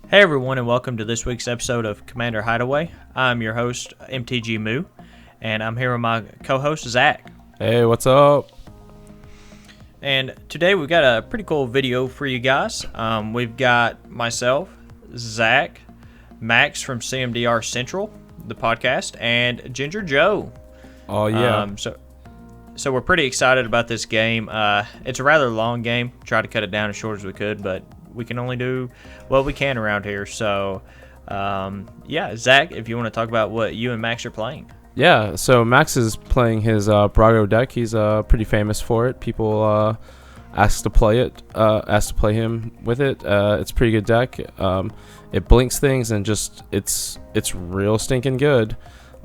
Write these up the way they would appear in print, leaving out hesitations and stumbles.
Hey everyone, and welcome to this week's episode of CMDRHideaway. I'm your host, MTG Moo, and I'm here with my co-host, Zach. Hey, what's up? And today we've got a pretty cool video for you guys. We've got myself, Zach, Max from CMDR Central, the podcast, and Ginger Joe. Oh, yeah. So we're pretty excited about this game. It's a rather long game. Tried to cut it down as short as we could, but we can only do what we can around here. So, Zach, if you want to talk about what you and Max are playing. Yeah, so Max is playing his Brago deck. He's pretty famous for it. People ask to play him with it. It's a pretty good deck. It blinks things and just it's real stinking good.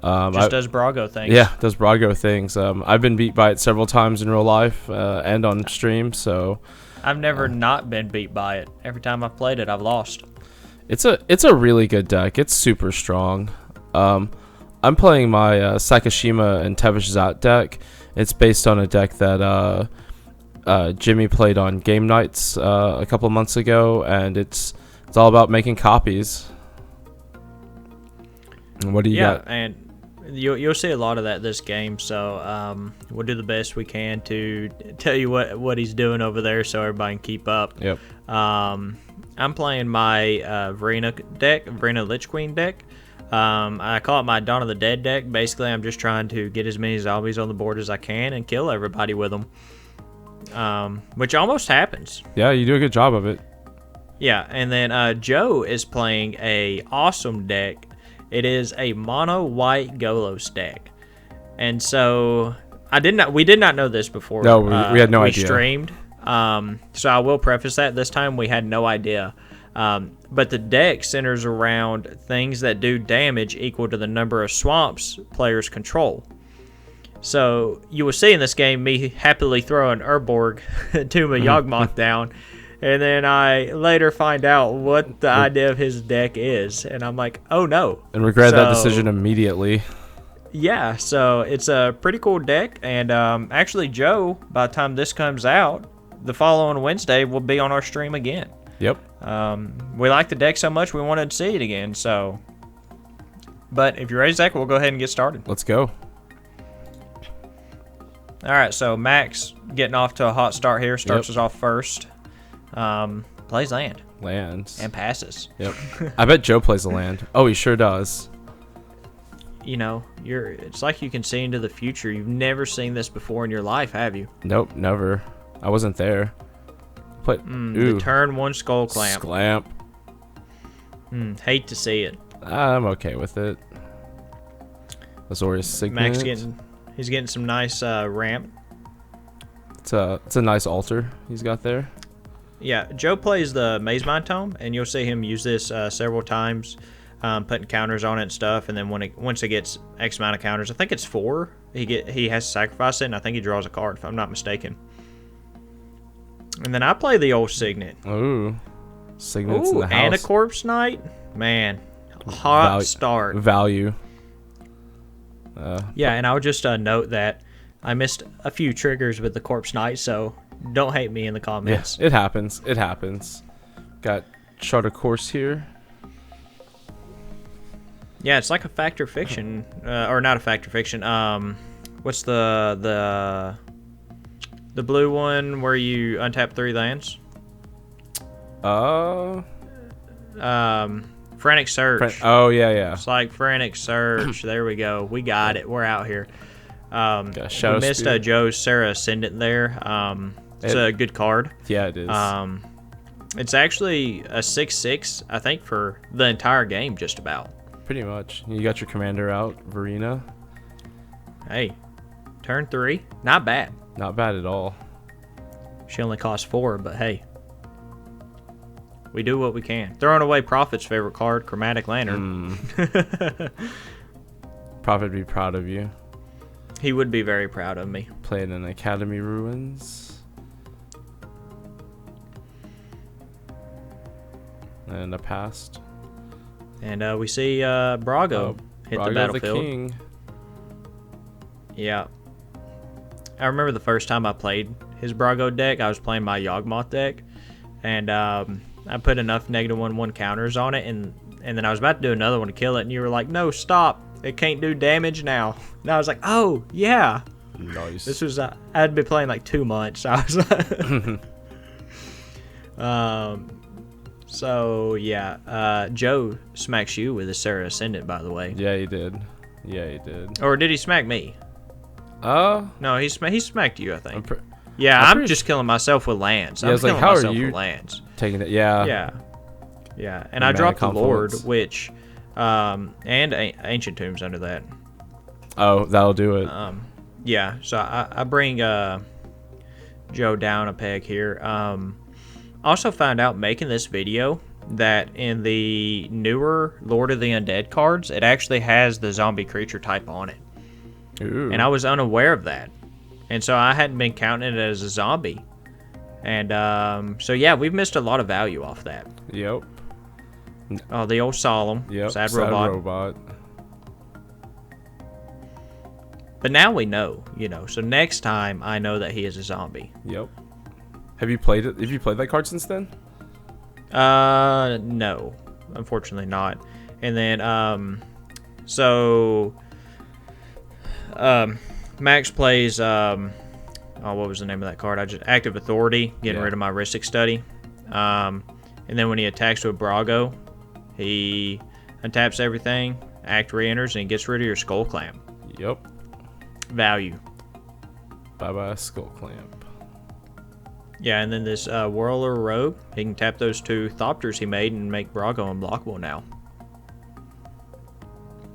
Does Brago things. Yeah, does Brago things. I've been beat by it several times in real life and on stream. So I've never not been beat by it. Every time I've played it, I've lost. It's a really good deck. It's super strong. I'm playing my Sakashima and Tevesh Szat deck. It's based on a deck that Jimmy played on game nights a couple months ago, and it's all about making copies. And what do you got? Yeah, and you'll see a lot of that this game. So we'll do the best we can to tell you what he's doing over there, so everybody can keep up. Yep. I'm playing my Varina Lich Queen deck. I call it my Dawn of the Dead deck. Basically, I'm just trying to get as many zombies on the board as I can and kill everybody with them, which almost happens. Yeah, you do a good job of it. Yeah, and then Joe is playing a awesome deck. It is a mono white Golos deck, and so we did not know this before. No, we had no idea. We streamed, so I will preface that this time we had no idea. But the deck centers around things that do damage equal to the number of swamps players control. So you will see in this game me happily throw an Urborg to my Yawgmoth down, and then I later find out what the idea of his deck is, and I'm like, oh no. And regret that decision immediately. Yeah, so it's a pretty cool deck, and actually Joe, by the time this comes out, the following Wednesday, will be on our stream again. Yep. We like the deck so much we wanted to see it again. So, but if you're ready, Zach, we'll go ahead and get started. Let's go. All right, so Max getting off to a hot start here. Starts us off first. Plays land. Lands. And passes. Yep. I bet Joe plays a land. Oh, he sure does. You know, it's like you can see into the future. You've never seen this before in your life, have you? Nope, never. I wasn't there. The turn one skull clamp. Hate to see it. I'm okay with it. Azorius Signet. Max he's getting some nice ramp. It's a nice altar he's got there. Yeah, Joe plays the Maze Mind Tome, and you'll see him use this several times, putting counters on it and stuff. And then once it gets X amount of counters, I think it's 4, he has to sacrifice it, and I think he draws a card, if I'm not mistaken. And then I play the old Signet. Ooh, Signet's in the house. And a Corpse Knight. Man, hot start. Value. Yeah, and I'll just note that I missed a few triggers with the Corpse Knight, so don't hate me in the comments. Yeah, it happens. It happens. Got Chart of Course here. Yeah, it's like a Fact or Fiction, or not a Fact or Fiction. What's the blue one where you untap 3 lands? Frantic Search. Oh yeah. It's like Frantic Search. There we go. We got it. We're out here. We missed Joe's Sarah Ascendant there. It's a good card. Yeah, it is. It's actually a 6/6, I think, for the entire game, just about. Pretty much. You got your commander out, Varina. Hey, turn 3, not bad. Not bad at all. She only costs 4, but hey, we do what we can. Throwing away Prophet's favorite card, Chromatic Lantern. Prophet would be proud of you. He would be very proud of me. Playing in Academy Ruins. And a past. And we see Brago hit the battlefield. The king. Yeah. I remember the first time I played his Brago deck, I was playing my Yawgmoth deck, and I put enough -1/1 counters on it, and then I was about to do another one to kill it, and you were like, no, stop. It can't do damage now. And I was like, oh, yeah. Nice. This was, I'd been playing like 2 months. I was so, yeah. Joe smacks you with a Sarah Ascendant, by the way. Yeah, he did. Yeah, he did. Or did he smack me? No, he smacked you, I think. I'm just killing myself with lands. Yeah, I was like, how are you lands? Taking it? Yeah. Yeah. And I dropped the Lord, which, and Ancient Tombs under that. Oh, that'll do it. Yeah, so I bring Joe down a peg here. Also found out making this video that in the newer Lord of the Undead cards, it actually has the zombie creature type on it. Ooh. And I was unaware of that. And so I hadn't been counting it as a zombie. And so yeah, we've missed a lot of value off that. Yep. Oh, the old Solemn. Yep. Sad robot. But now we know, So next time I know that he is a zombie. Yep. Have you played it? Have you played that card since then? No, unfortunately not. And then Max plays what was the name of that card? Active Authority, getting rid of my Rhystic Study. And then when he attacks with Brago, he untaps everything, act re-enters, and gets rid of your Skull Clamp. Yep. Value. Bye-bye Skull Clamp. Yeah, and then this Whirler Rogue, he can tap those 2 Thopters he made and make Brago unblockable now.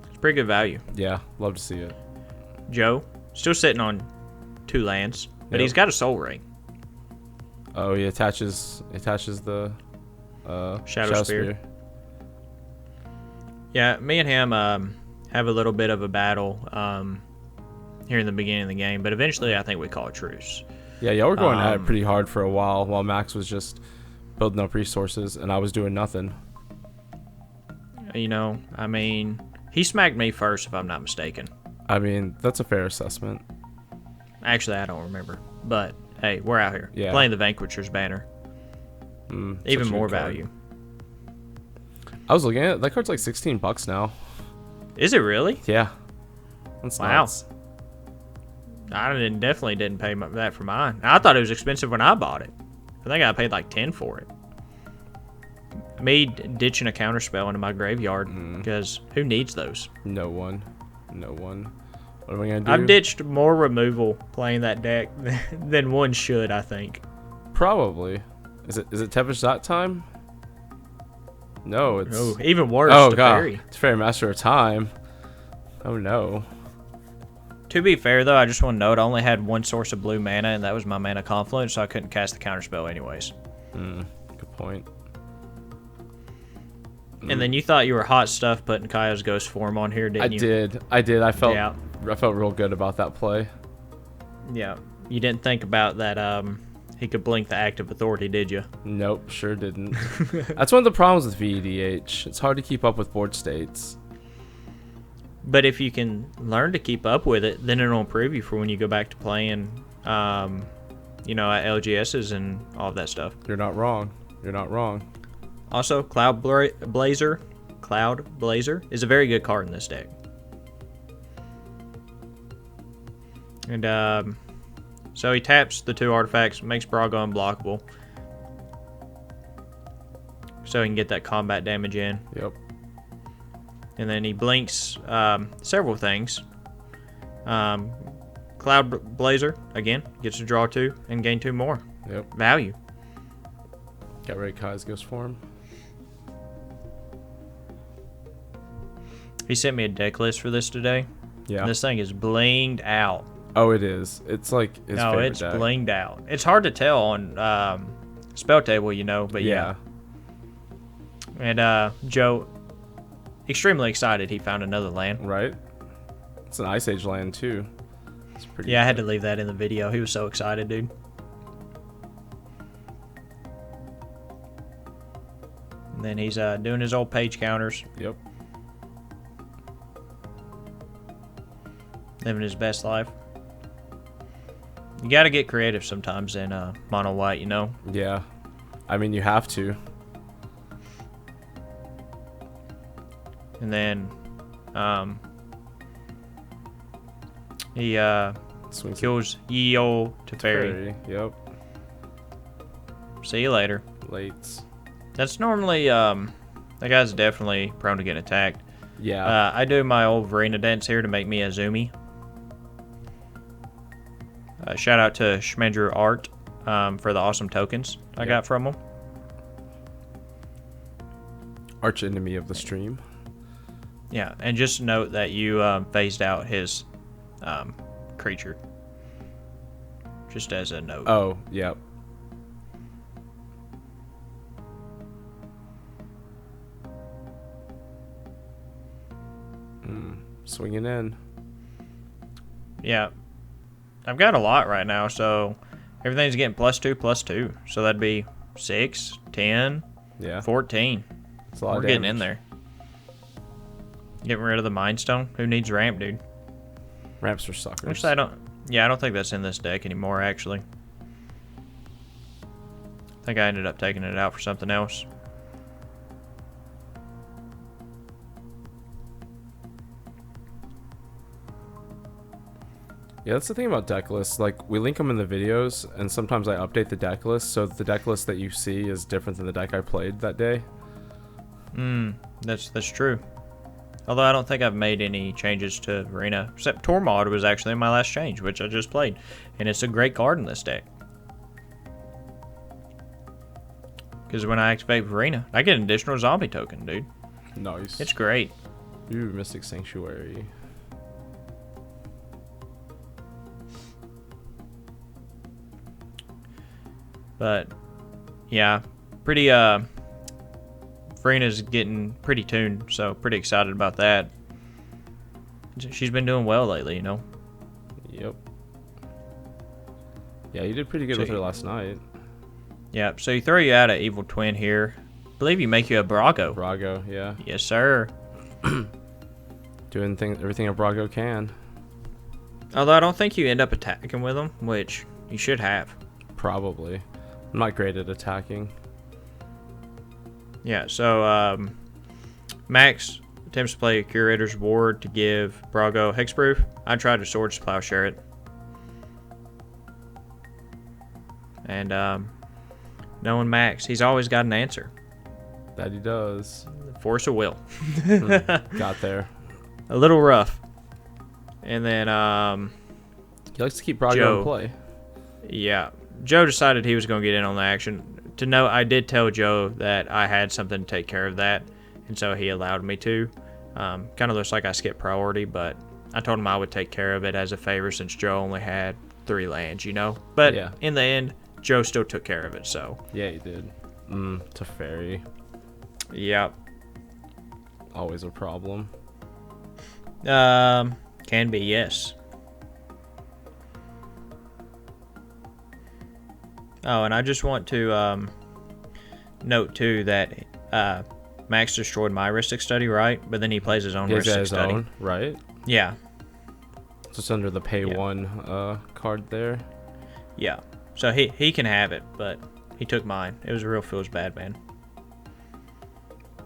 It's pretty good value. Yeah, love to see it. Joe, still sitting on 2 lands, but he's got a Soul Ring. Oh, he attaches the Shadow Spear. Yeah, me and him have a little bit of a battle here in the beginning of the game, but eventually I think we call a truce. Yeah, y'all were going at it pretty hard for a while Max was just building up resources and I was doing nothing. I mean, he smacked me first if I'm not mistaken. I mean, that's a fair assessment. Actually, I don't remember. But, hey, we're out here. Yeah. Playing the Vanquisher's banner. Even more value. I was looking at it. That card's like $16 now. Is it really? Yeah. That's wow. Nuts. I definitely didn't pay that for mine. I thought it was expensive when I bought it. I think I paid like 10 for it. Me ditching a counterspell into my graveyard because who needs those? No one. What am I gonna do? I've ditched more removal playing that deck than one should, I think. Probably. Is it Tevesh Szat time? No, it's even worse. Oh god, Fairy. It's Fairy Master of Time. Oh no. To be fair though, I just want to note I only had one source of blue mana, and that was my Mana Confluence, so I couldn't cast the counterspell anyways. Good point. And then you thought you were hot stuff putting Kaio's Ghost form on here, didn't you? I did. I felt real good about that play. Yeah. You didn't think about that he could blink the Active Authority, did you? Nope, sure didn't. That's one of the problems with VEDH. It's hard to keep up with board states. But if you can learn to keep up with it, then it'll improve you for when you go back to playing, at LGSs and all of that stuff. You're not wrong. Also, Cloud Blazer is a very good card in this deck. And so he taps the 2 artifacts, makes Brago unblockable, so he can get that combat damage in. Yep. And then he blinks several things. Cloud Blazer, again, gets to draw 2 and gain 2 more. Yep. Value. Got rid of Kai's Ghost form. He sent me a deck list for this today. Yeah. And this thing is blinged out. Oh, it is. It's like his favorite it's deck. blinged out. It's hard to tell on Spell Table, but yeah. And Joe, extremely excited he found another land. Right. It's an Ice Age land too. It's pretty. Yeah, I had to leave that in the video. He was so excited, dude. And then he's doing his old page counters. Yep. Living his best life. You got to get creative sometimes in mono white, Yeah. I mean, you have to. And then he kills Yeo Teferi. Yep. See you later. Lates. That's normally that guy's definitely prone to getting attacked. Yeah. I do my old Varina dance here to make me a Zumi. Shout out to CMDRHideaway for the awesome tokens I got from him. Arch enemy of the stream. Yeah, and just note that you phased out his creature. Just as a note. Oh, yep. Swinging in. Yeah. I've got a lot right now, so everything's getting +2/+2. So that'd be 6, 10, 14. It's a lot We're of getting damage. in there. Getting rid of the Mind Stone. Who needs ramp, dude? Ramps are suckers. Actually, I don't think that's in this deck anymore, actually. I think I ended up taking it out for something else. Yeah, that's the thing about deck lists. Like, we link them in the videos, and sometimes I update the deck list, so the deck list that you see is different than the deck I played that day. That's true. Although I don't think I've made any changes to Varina, except Tormod was actually my last change, which I just played, and it's a great card in this deck. Because when I activate Varina, I get an additional zombie token, dude. Nice. It's great. Ooh, Mystic Sanctuary. But yeah, pretty Varina's getting pretty tuned, so pretty excited about that. She's been doing well lately, you know. Yep. Yeah, you did pretty good with her last night. Yeah, so you throw you out an Evil Twin here. I believe you make you a Brago. Brago, yeah. Yes, sir. Doing everything a Brago can. Although I don't think you end up attacking with them, which you should have. Probably. I'm not great at attacking. Yeah, so Max attempts to play a Curator's Ward to give Brago Hexproof. I tried to Swords Plowshare it. And knowing Max, he's always got an answer. That he does. Force of will. Got there. A little rough. And then He likes to keep Brago Joe. in play. Yeah. Joe decided he was going to get in on the action. To note, I did tell Joe that I had something to take care of that, and so he allowed me to. Kind of looks like I skipped priority, but I told him I would take care of it as a favor since Joe only had 3 lands, you know? But Yeah. in the end, Joe still took care of it, so. Yeah, he did. Teferi. Yep. Always a problem. Can be, yes. Oh, and I just want to note, too, that Max destroyed my Ristic Study, right? But then he plays his own Ristic Study. Own, right? Yeah. Just under the pay one card there. Yeah. So he can have it, but he took mine. It was a real feels bad, man.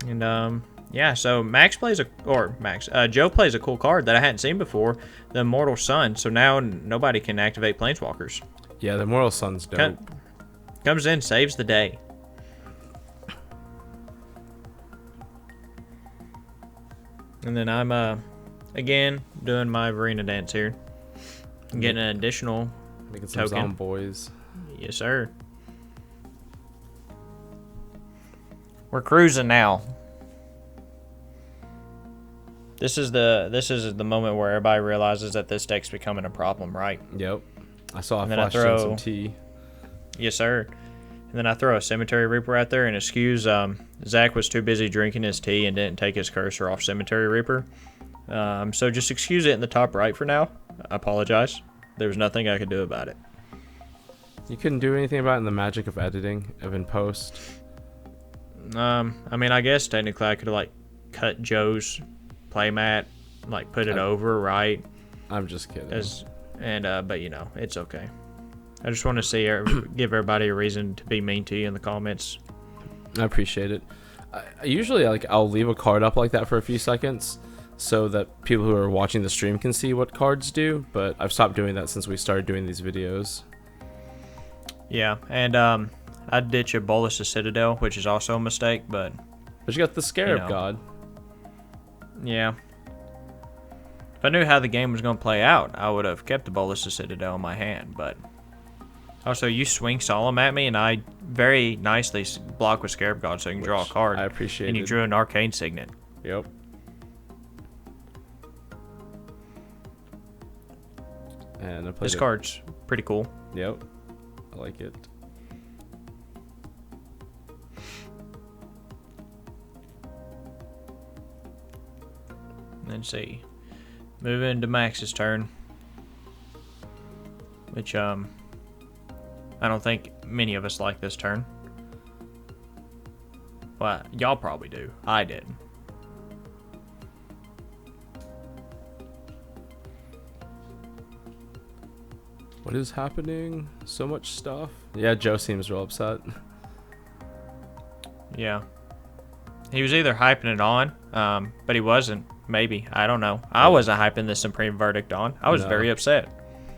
And yeah, so Joe plays a cool card that I hadn't seen before, the Immortal Sun. So now nobody can activate Planeswalkers. Yeah, the Immortal Sun's dope. Comes in, saves the day. And then I'm again doing my Varina dance here. I'm getting an additional Making some token. Zomboys. Yes, sir. We're cruising now. This is the moment where everybody realizes that this deck's becoming a problem, right? Yep. I saw a And then I flash in some tea. Yes, sir. And then I throw a Cemetery Reaper out there, and excuse Zach was too busy drinking his tea and didn't take his cursor off Cemetery Reaper. So just excuse it in the top right for now. I apologize. There was nothing I could do about it. You couldn't do anything about it in the magic of editing, of in post. I mean, I guess technically I could like cut Joe's playmat, like put it over, right? I'm just kidding. But you know, it's okay. I just want to give everybody a reason to be mean to you in the comments. I appreciate it. Usually, like, I'll leave a card up like that for a few seconds so that people who are watching the stream can see what cards do, but I've stopped doing that since we started doing these videos. Yeah, and I'd ditch a Bolus of Citadel, which is also a mistake, but you got the Scarab God. Yeah. If I knew how the game was going to play out, I would have kept the Bolus of Citadel in my hand, but... Also, you swing Solemn at me, and I very nicely block with Scarab God so you can draw a card. I appreciate it. And you drew an Arcane Signet. Yep. And I played This card's pretty cool. Yep. I like it. Let's see. Moving to Max's turn. Which, I don't think many of us like this turn. Well, y'all probably do. I didn't. What is happening? So much stuff. Yeah, Joe seems real upset. Yeah. He was either hyping it on, but he wasn't. Maybe. I don't know. I wasn't hyping the Supreme Verdict on. I was very upset.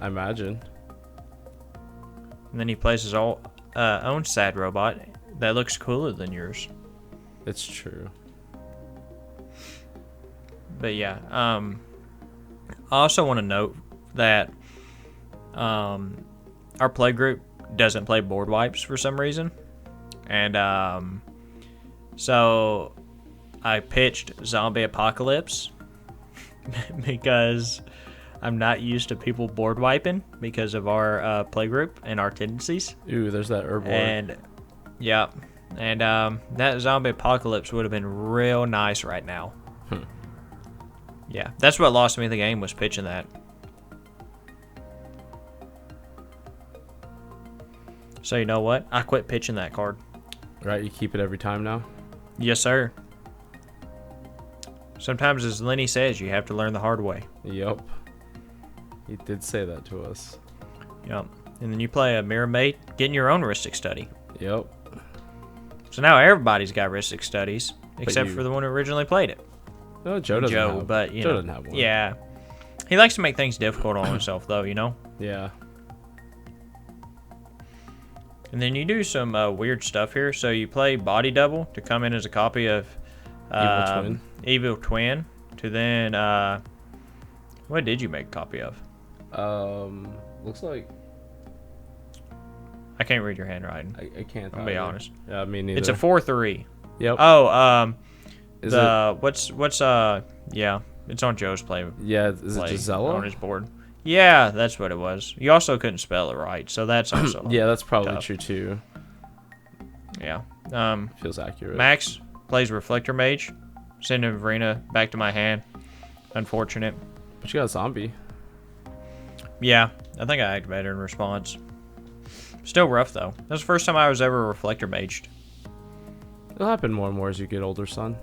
I imagine. And then he plays his own sad robot that looks cooler than yours. It's true. But yeah, I also want to note that our play group doesn't play board wipes for some reason. And so I pitched Zombie Apocalypse because I'm not used to people board wiping because of our play group and our tendencies. Ooh, there's that herb board. And yeah, and that Zombie Apocalypse would have been real nice right now. Yeah, that's what lost me the game, was pitching that. So you know what? I quit pitching that card. Right, you keep it every time now? Yes, sir. Sometimes, as Lenny says, you have to learn the hard way. Yep. He did say that to us. Yep. And then you play a Mirror Mate, getting your own Ristic Study. Yep. So now everybody's got Ristic Studies, except for the one who originally played it. No, Joe doesn't have. But Joe doesn't have one. Yeah. He likes to make things difficult on himself, though, you know? Yeah. And then you do some weird stuff here. So you play Body Double to come in as a copy of Evil Twin. To then, what did you make a copy of? Looks like... I can't read your handwriting. I can't. I'll be honest. Yeah, me neither. It's a 4/3. Yep. Oh, Is it... what's yeah, it's on Joe's play. Yeah, is it Gisela? On his board. Yeah, that's what it was. You also couldn't spell it right, so that's also yeah, that's probably tough. true too. Yeah. Feels accurate. Max plays Reflector Mage, sending Varina back to my hand. Unfortunate. But you got a zombie. Yeah, I think I activated in response. Still rough though. That's the first time I was ever Reflector Maged. It'll happen more and more as you get older, son.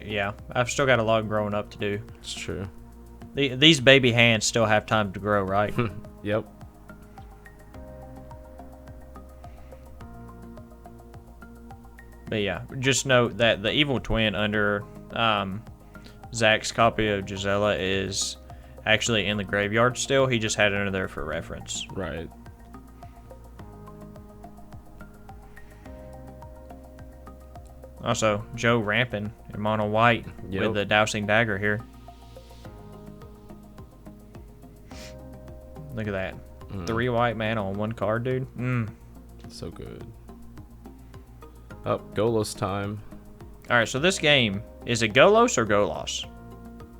Yeah, I've still got a lot growing up to do. It's true. These baby hands still have time to grow, right? Yep. But yeah, just note that the Evil Twin under Zach's copy of Gisela is actually in the graveyard still. He just had it under there for reference. Right. Also, Joe ramping in mono white with the Dowsing Dagger here. Look at that. 3 white mana on 1 card, dude. So good. Oh, Golos time. Alright, so this game, is it Golos or Golos?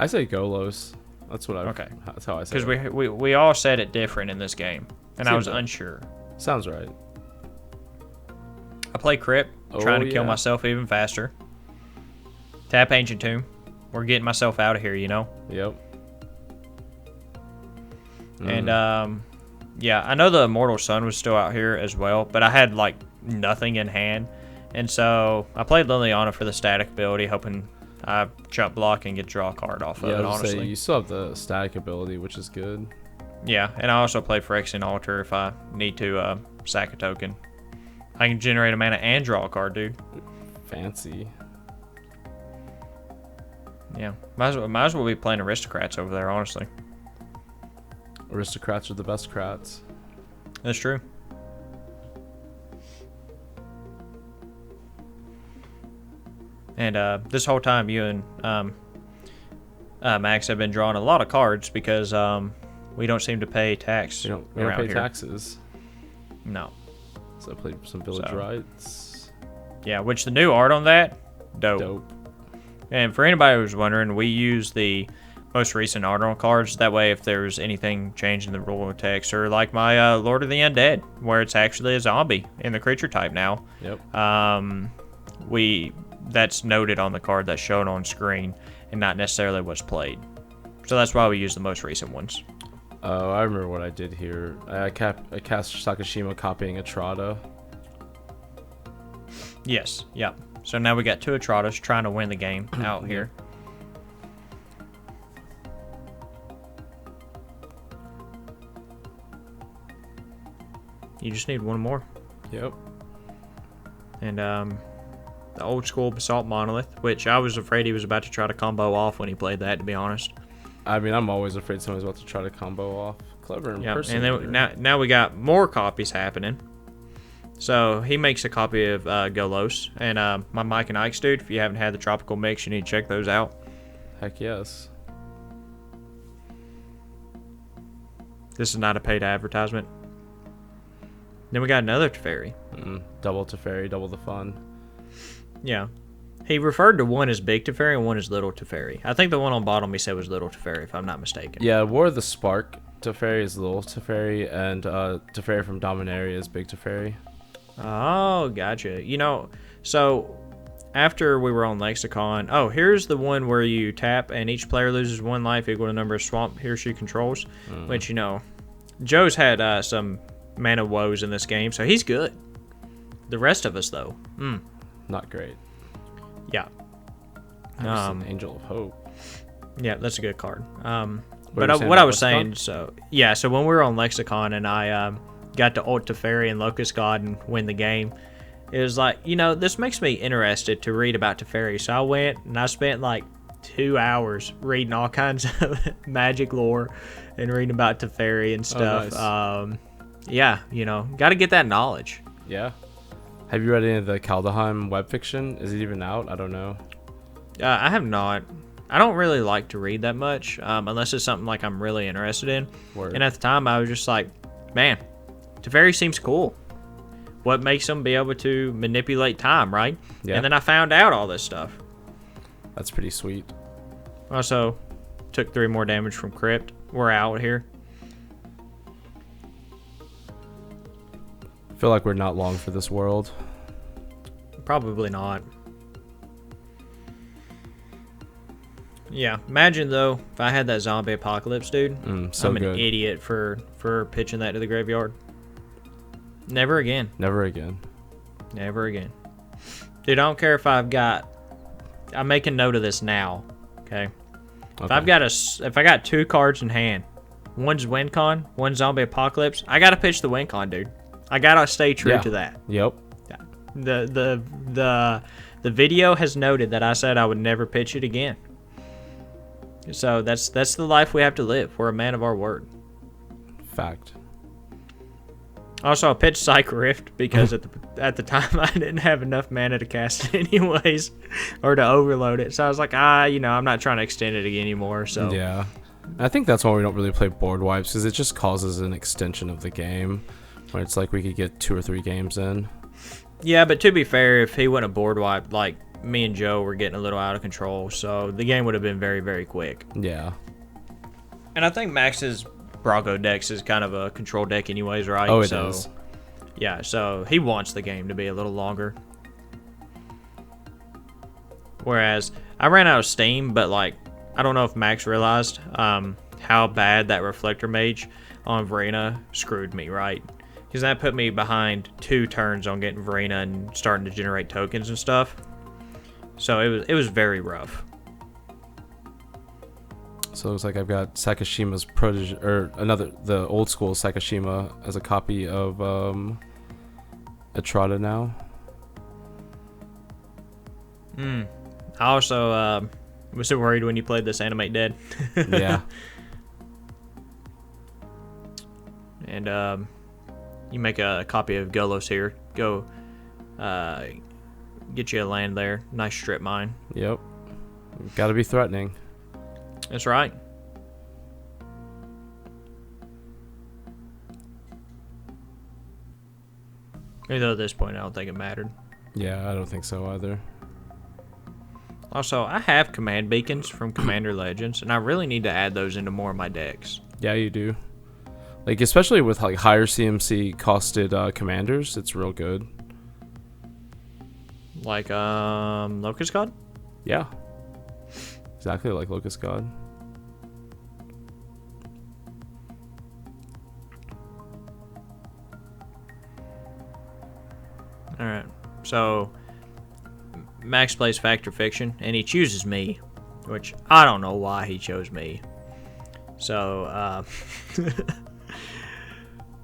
I say Golos. That's what I. Okay. That's how I say it. Because we all said it different in this game, and I was unsure. Sounds right. I play Crypt, trying to kill myself even faster. Tap Ancient Tomb. We're getting myself out of here, you know? Yep. And, yeah, I know the Immortal Sun was still out here as well, but I had, like, nothing in hand. And so I played Liliana for the static ability, hoping I jump block and get draw a card off of it, honestly. You still have the static ability, which is good. Yeah, and I also play Phyrexian Altar if I need to sack a token. I can generate a mana and draw a card, dude. Fancy. Yeah, might as well be playing aristocrats over there, honestly. Aristocrats are the best crats. That's true. And this whole time, you and Max have been drawing a lot of cards because we don't seem to pay tax. We don't pay here. taxes. No. So I played some village rights. Yeah, which the new art on that, dope. And for anybody who's wondering, we use the most recent art on cards. That way, if there's anything changing the rule of text, or like my Lord of the Undead, where it's actually a zombie in the creature type now. Yep. That's noted on the card that's shown on screen, and not necessarily what's played. So that's why we use the most recent ones. Oh, I remember what I did here. I cast Sakashima copying Etrada. Yes. Yep. So now we got two Etradas trying to win the game out here. You just need one more. Yep. And the old school Basalt Monolith, which I was afraid he was about to try to combo off when he played that, to be honest. I mean, I'm always afraid someone's about to try to combo off. Clever in person. And then now we got more copies happening. So he makes a copy of Golos. And my Mike and Ike's dude, if you haven't had the Tropical Mix, you need to check those out. Heck yes. This is not a paid advertisement. Then we got another Teferi. Double Teferi, double the fun. Yeah. He referred to one as Big Teferi and one as Little Teferi. I think the one on bottom he said was Little Teferi, if I'm not mistaken. Yeah, War of the Spark Teferi is Little Teferi, and Teferi from Dominaria is Big Teferi. Oh, gotcha. You know, so after we were on Lexicon, here's the one where you tap and each player loses one life equal to the number of swamp he or she controls, which, you know, Joe's had some mana woes in this game, so he's good. The rest of us, though, not great. Yeah. An Angel of Hope. Yeah, that's a good card. What I was saying, so when we were on Lexicon and I got to ult Teferi and Locust God and win the game, it was like, you know, this makes me interested to read about Teferi. So I went and I spent like 2 hours reading all kinds of magic lore and reading about Teferi and stuff. Oh, nice. Yeah, you know, got to get that knowledge. Yeah. Have you read any of the Kaldheim web fiction? Is it even out? I don't know. I have not. I don't really like to read that much unless it's something like I'm really interested in. Word. And at the time, I was just like, man, Teferi seems cool. What makes them be able to manipulate time, right? Yeah. And then I found out all this stuff. That's pretty sweet. Also, took 3 more damage from Crypt. We're out here. I feel like we're not long for this world. Probably not. Yeah, imagine though if I had that zombie apocalypse, dude. So I'm an good. idiot for pitching that to the graveyard. Never again. Never again. Never again. Dude, I don't care if I'm making note of this now. Okay. If I got 2 cards in hand, one's WinCon, one's zombie apocalypse, I gotta pitch the WinCon, dude. I gotta stay true to that. Yep. The video has noted that I said I would never pitch it again. So that's the life we have to live. We're a man of our word. Fact. Also, I pitched Psych Rift because at the time I didn't have enough mana to cast it anyways, or to overload it. So I was like, I'm not trying to extend it anymore. So yeah, I think that's why we don't really play board wipes, because it just causes an extension of the game, where it's like we could get 2 or 3 games in. Yeah, but to be fair, if he went a board wipe, like me and Joe were getting a little out of control, so the game would have been very, very quick. Yeah. And I think Max's Brago decks is kind of a control deck anyways, right? Oh, it is. Yeah, so he wants the game to be a little longer. Whereas I ran out of steam, but like I don't know if Max realized how bad that Reflector Mage on Varina screwed me, right? Because that put me behind 2 turns on getting Varina and starting to generate tokens and stuff. So it was very rough. So it looks like I've got Sakashima's protege, or the old school Sakashima as a copy of Etrada now. I also was so worried when you played this Animate Dead. Yeah. And you make a copy of Golos here. Go get you a land there. Nice strip mine. Yep. Got to be threatening. That's right. Even though at this point I don't think it mattered. Yeah, I don't think so either. Also, I have command beacons from Commander Legends, and I really need to add those into more of my decks. Yeah, you do. Like, especially with like higher CMC costed commanders, it's real good. Like Locust God? Yeah. Exactly like Locust God. Alright, so Max plays Fact or Fiction, and he chooses me, which I don't know why he chose me. So,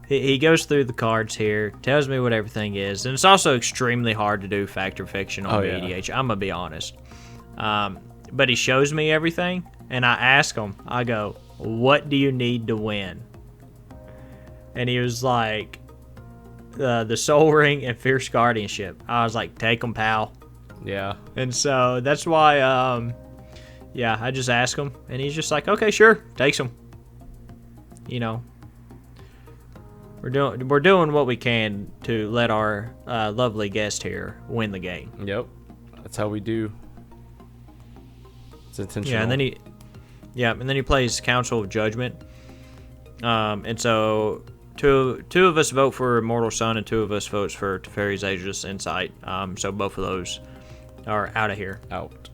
he goes through the cards here, tells me what everything is, and it's also extremely hard to do Fact or Fiction on BDH, I'm gonna be honest. But he shows me everything, and I ask him, I go, what do you need to win? And he was like, the Soul Ring and Fierce Guardianship. I was like, take them, pal. Yeah. And so that's why, yeah, I just ask him, and he's just like, okay, sure, takes them. You know, we're doing what we can to let our lovely guest here win the game. Yep. That's how we do. It's intentional. Yeah, and then he plays Council of Judgment. And so two of us vote for Immortal Sun, and two of us votes for Teferi's Ageless Insight. So both of those are out of here. Out.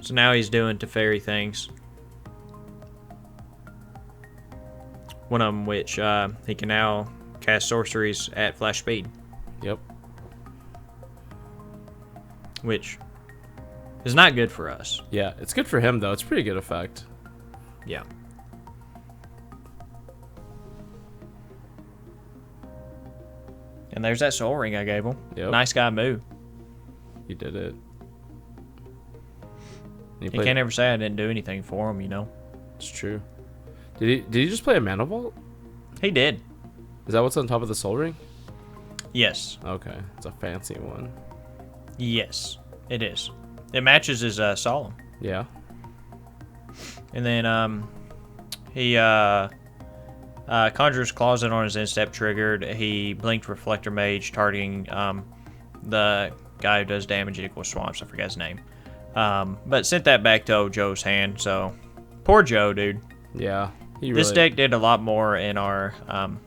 So now he's doing Teferi things. One of them which he can now cast sorceries at flash speed. Yep. Which is not good for us. Yeah, it's good for him though. It's pretty good effect. Yeah. And there's that Soul Ring I gave him. Yep. Nice guy move. You did it. You can't ever say I didn't do anything for him, you know. It's true. Did he just play a Mana Vault? He did. Is that what's on top of the Soul Ring? Yes. Okay, it's a fancy one. Yes, it is. It matches his Solemn. Yeah. And then he Conjurer's Closet on his instep triggered. He blinked Reflector Mage, targeting the guy who does damage equals swamps. I forget his name. But sent that back to Joe's hand. So poor Joe, dude. Yeah. This deck did a lot more in our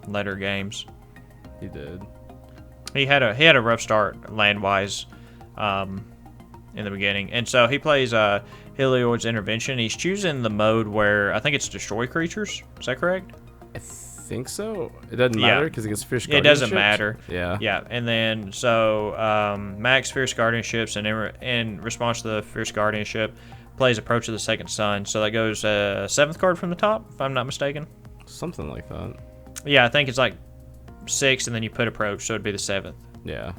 later games. He did. He had a rough start land wise in the beginning, and so he plays Heliod's Intervention. He's choosing the mode where I think it's destroy creatures. Is that correct? I think so. It doesn't matter because it gets Fierce Guardianships. It doesn't matter. Yeah. Yeah, and then so Max Fierce Guardianships, and in response to the Fierce Guardianship, plays Approach of the Second Sun. So that goes 7th card from the top, if I'm not mistaken. Something like that. Yeah, I think it's like 6, and then you put Approach, so it'd be the 7th. Yeah.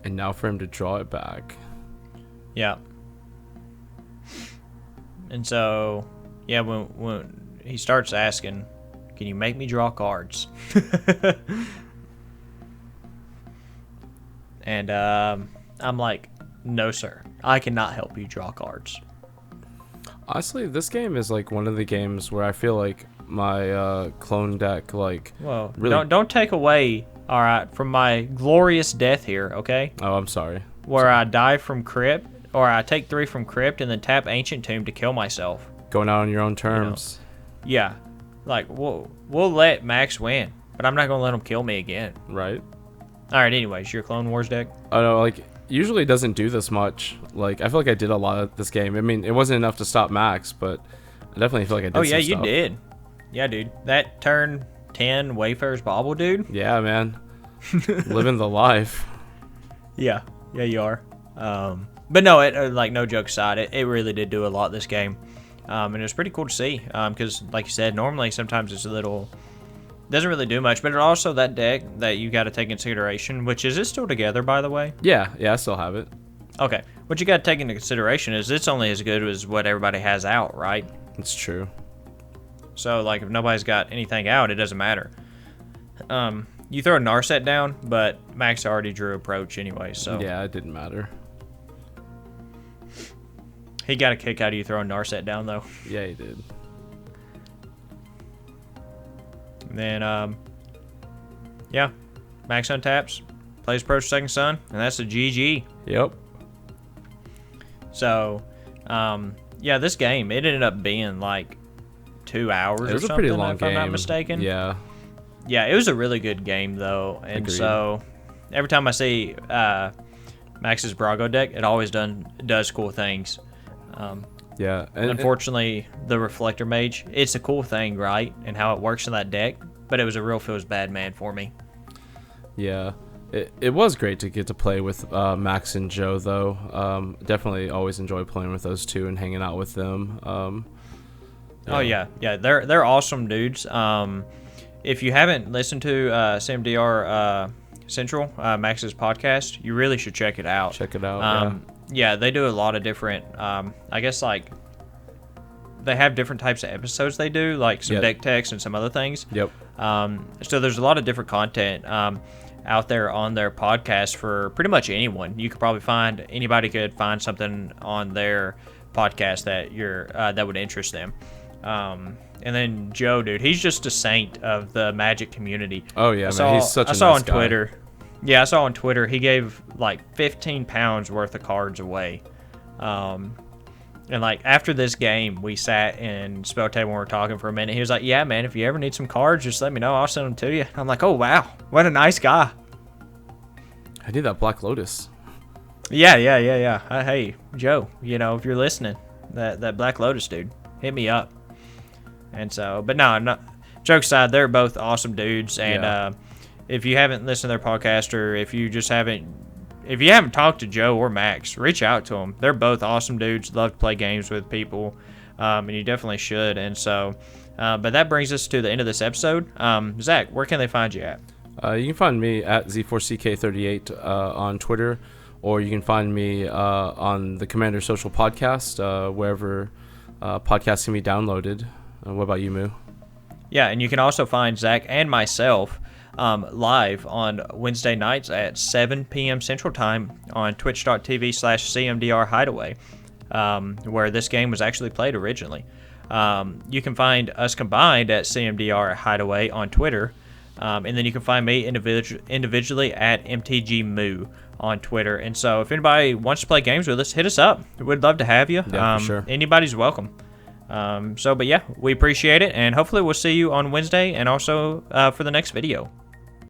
And now for him to draw it back. Yeah. And so, yeah, when he starts asking, can you make me draw cards? And I'm like, no, sir. I cannot help you draw cards. Honestly, this game is like one of the games where I feel like my clone deck, like, well, really... don't take away, all right, from my glorious death here, okay? Oh, I'm sorry. Where I die from Crypt, or I take 3 from Crypt and then tap Ancient Tomb to kill myself. Going out on your own terms. You know? Yeah. Like, we'll let Max win, but I'm not going to let him kill me again. Right. All right, anyways, your Clone Wars deck? Oh, no, like, usually it doesn't do this much. Like, I feel like I did a lot of this game. I mean, it wasn't enough to stop Max, but I definitely feel like I did some stuff. You did. Yeah, dude. That turn 10 Wayfarer's Bauble, dude. Yeah, man. Living the life. Yeah. Yeah, you are. But no, like, no joke aside, it really did do a lot this game. And it was pretty cool to see. Because, like you said, normally sometimes it's a little Doesn't really do much, but it also that deck that you got to take into consideration, which is it still together, by the way? Yeah, I still have it. Okay. What you got to take into consideration is it's only as good as what everybody has out, right? It's true. So, like, if nobody's got anything out, it doesn't matter. You throw a Narset down, but Max already drew Approach anyway, so... Yeah, it didn't matter. He got a kick out of you throwing Narset down, though. Yeah, he did. And then, yeah. Max untaps, plays Approach Second Sun, and that's a GG. Yep. So, yeah, this game, it ended up being, like, 2 hours or something, It was a pretty long if game. I'm not mistaken. Yeah. Yeah, it was a really good game, though. And Agreed. So, every time I see Max's Brago deck, it always does cool things. Yeah. Unfortunately, the Reflector Mage, it's a cool thing, right? And how it works in that deck. But it was a real feels bad man for me. Yeah. It was great to get to play with Max and Joe, though. Definitely always enjoy playing with those two and hanging out with them. Oh, yeah. Yeah, they're awesome dudes. If you haven't listened to CMDR Central, Max's podcast, you really should check it out. Check it out, yeah, they do a lot of different, I guess, like, they have different types of episodes they do, like some deck techs and some other things. Yep. So there's a lot of different content out there on their podcast for pretty much anyone. You could probably anybody could find something on their podcast that would interest them. And then Joe, dude, he's just a saint of the Magic community. Oh yeah, man, he's such a nice guy. I saw on Twitter. Yeah, I saw on Twitter he gave like 15 pounds worth of cards away. And like after this game, we sat in Spell Table and we were talking for a minute. He was like, "Yeah, man, if you ever need some cards, just let me know. I'll send them to you." I'm like, "Oh wow, what a nice guy." I need that Black Lotus. Yeah. Hey, Joe, if you're listening, that Black Lotus dude, hit me up. And so, but no, jokes aside, they're both awesome dudes. And if you haven't listened to their podcast, or if you haven't talked to Joe or Max, reach out to them. They're both awesome dudes. Love to play games with people, and you definitely should. And so, but that brings us to the end of this episode. Zach, where can they find you at? You can find me at Z4CK38 on Twitter, or you can find me on the Commander Social Podcast, wherever podcasts can be downloaded. What about you, Moo? Yeah, and you can also find Zach and myself live on Wednesday nights at 7 p.m. Central Time on twitch.tv/CMDRHideaway, where this game was actually played originally. You can find us combined at CMDRHideaway on Twitter, and then you can find me individually at MTGMoo on Twitter. And so if anybody wants to play games with us, hit us up. We'd love to have you. Yeah, for sure. Anybody's welcome. But yeah, we appreciate it, and hopefully we'll see you on Wednesday and also for the next video.